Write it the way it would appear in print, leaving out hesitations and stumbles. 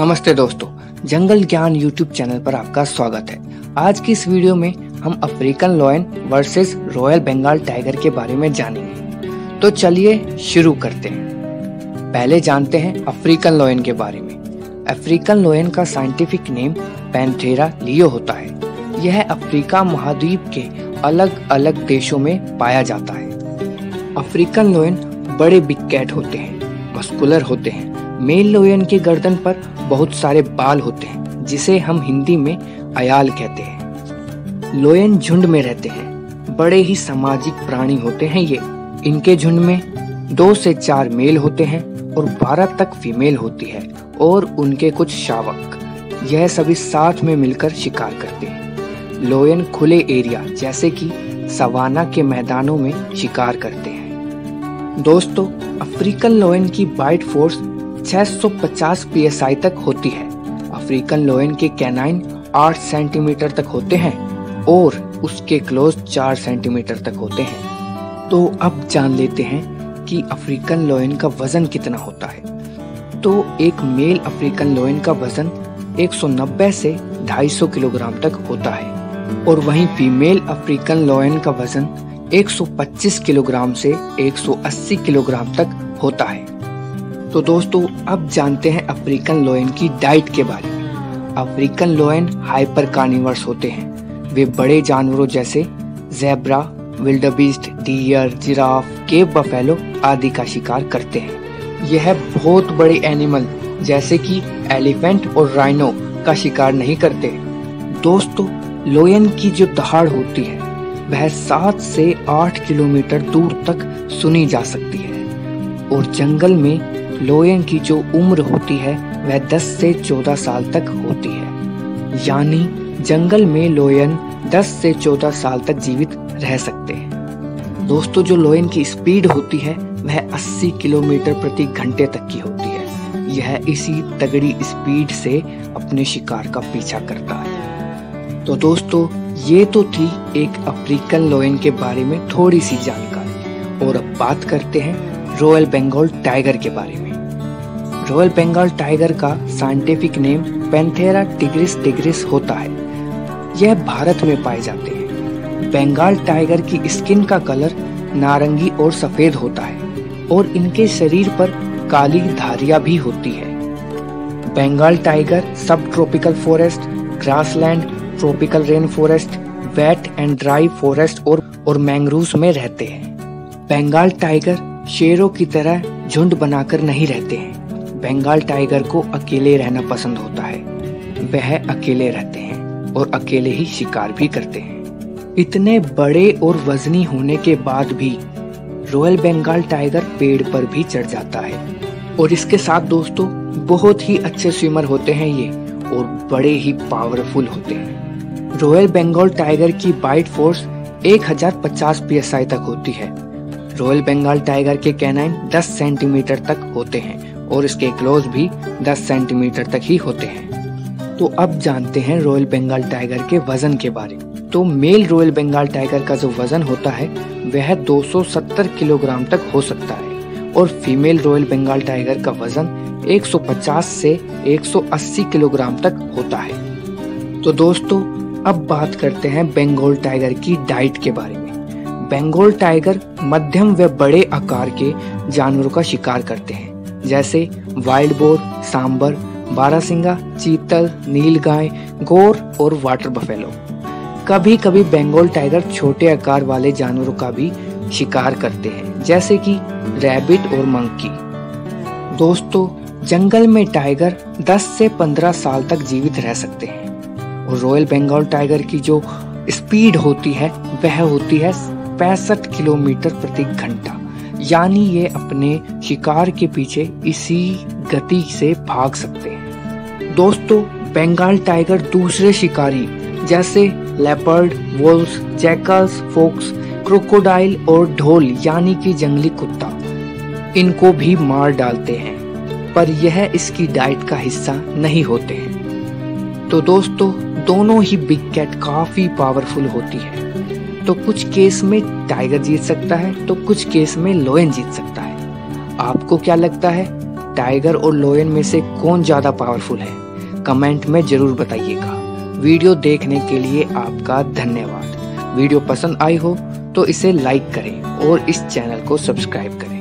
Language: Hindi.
नमस्ते दोस्तों, जंगल ज्ञान यूट्यूब चैनल पर आपका स्वागत है। आज की इस वीडियो में हम African lion versus royal Bengal tiger के बारे में जानेंगे। तो चलिए शुरू करते हैं। पहले जानते हैं अफ्रीकन लॉयन के बारे में। अफ्रीकन लॉयन का साइंटिफिक नेम पैंथेरा लियो होता है। यह अफ्रीका महाद्वीप के अलग अलग देशों में पाया जाता है। अफ्रीकन लॉयन बड़े बिग कैट होते हैं, मस्कुलर होते हैं। मेल लॉयन की गर्दन पर बहुत सारे बाल होते हैं, जिसे हम हिंदी में अयाल कहते हैं। लॉयन झुंड में रहते हैं। बड़े ही सामाजिक प्राणी होते हैं ये। इनके झुंड में 2 से 4 मेल होते हैं और 12 तक फीमेल होती है और उनके कुछ शावक। यह सभी साथ में मिलकर शिकार करते हैं। लॉयन खुले एरिया जैसे कि सवाना के मैदानों में शिकार करते हैं। दोस्तों, अफ्रीकन लॉयन की बाइट फोर्स 650 psi तक होती है। अफ्रीकन लॉयन के कैनाइन 8 सेंटीमीटर तक होते हैं और उसके क्लोज 4 सेंटीमीटर तक होते हैं। तो अब जान लेते हैं कि अफ्रीकन लॉयन का वजन कितना होता है। तो एक मेल अफ्रीकन लॉयन का वजन 190 से 250 किलोग्राम तक होता है और वहीं फीमेल अफ्रीकन लॉयन का वजन 125 किलोग्राम से 180 किलोग्राम तक होता है। तो दोस्तों, अब जानते हैं अफ्रीकन लॉयन की डाइट के बारे में। अफ्रीकन लॉयन हाइपर कार्निवर्स होते हैं। वे बड़े जानवरों जैसे zebra, wildebeest, deer, giraffe, cape buffalo आदि का शिकार करते हैं। यह बहुत बड़े एनिमल जैसे कि एलिफेंट और राइनो का शिकार नहीं करते। दोस्तों, लॉयन की जो दहाड़ होती है वह 7 से 8 किलोमीटर दूर तक सुनी जा सकती है और जंगल में लॉयन की जो उम्र होती है वह 10 से 14 साल तक होती है। यानी जंगल में लॉयन 10 से 14 साल तक जीवित रह सकते हैं। दोस्तों, जो लॉयन की स्पीड होती है वह 80 किलोमीटर प्रति घंटे तक की होती है। यह इसी तगड़ी स्पीड से अपने शिकार का पीछा करता है। तो दोस्तों, ये तो थी एक अफ्रीकन लॉयन के बारे में थोड़ी सी जानकारी। और अब बात करते हैं रॉयल बंगाल टाइगर के बारे में। रॉयल बंगाल टाइगर का साइंटिफिक नेम पैंथेरा टिग्रिस होता है। यह भारत में पाए जाते हैं। बंगाल टाइगर की स्किन का कलर नारंगी और सफेद होता है और इनके शरीर पर काली धारियां भी होती है। बंगाल टाइगर सब tropical forest, grassland, tropical rain forest, wet and dry forest और मैंग्रोव्स में रहते हैं। बंगाल टाइगर शेरों की तरह झुंड बनाकर नहीं रहते हैं। बंगाल टाइगर को अकेले रहना पसंद होता है। वह अकेले रहते हैं और अकेले ही शिकार भी करते हैं। इतने बड़े और वजनी होने के बाद भी रॉयल बंगाल टाइगर पेड़ पर भी चढ़ जाता है। और इसके साथ दोस्तों, बहुत ही अच्छे स्विमर होते हैं ये और बड़े ही पावरफुल होते हैं। रॉयल बंगाल टाइगर की बाइट फोर्स 1050 psi तक होती है। रॉयल बंगाल टाइगर के कैनाइन 10 सेंटीमीटर तक होते हैं और इसके क्लोज भी 10 सेंटीमीटर तक ही होते हैं। तो अब जानते हैं रॉयल बंगाल टाइगर के वजन के बारे में। तो मेल रॉयल बंगाल टाइगर का जो वजन होता है वह 270 किलोग्राम तक हो सकता है और फीमेल रॉयल बंगाल टाइगर का वजन 150 से 180 किलोग्राम तक होता है। तो दोस्तों, अब बात करते हैं बंगाल टाइगर की डाइट के बारे में। बंगाल टाइगर मध्यम व बड़े आकार के जानवरों का शिकार करते हैं जैसे वाइल्ड बोर, सांबर, बारहसिंगा, चीतल, नीलगाय, गोर और वाटर बफेलो। कभी कभी बंगाल टाइगर छोटे आकार वाले जानवरों का भी शिकार करते हैं जैसे कि रैबिट और मंकी। दोस्तों, जंगल में टाइगर 10 से 15 साल तक जीवित रह सकते हैं और रॉयल बंगाल टाइगर की जो स्पीड होती है वह होती है 65 किलोमीटर प्रति घंटा। यानी ये अपने शिकार के पीछे इसी गति से भाग सकते हैं। दोस्तों, बंगाल टाइगर दूसरे शिकारी जैसे leopard, wolves, jackals, focus, crocodile और ढोल यानी कि जंगली कुत्ता, इनको भी मार डालते हैं, पर यह इसकी डाइट का हिस्सा नहीं होते हैं। तो दोस्तों, दोनों ही बिग कैट काफी पावरफुल होती है। तो कुछ केस में टाइगर जीत सकता है तो कुछ केस में लॉयन जीत सकता है। आपको क्या लगता है? टाइगर और लायन में से कौन ज़्यादा पावरफुल है? कमेंट में ज़रूर बताइएगा। वीडियो देखने के लिए आपका धन्यवाद। वीडियो पसंद आई हो तो इसे लाइक करें और इस चैनल को सब्सक्राइब करें।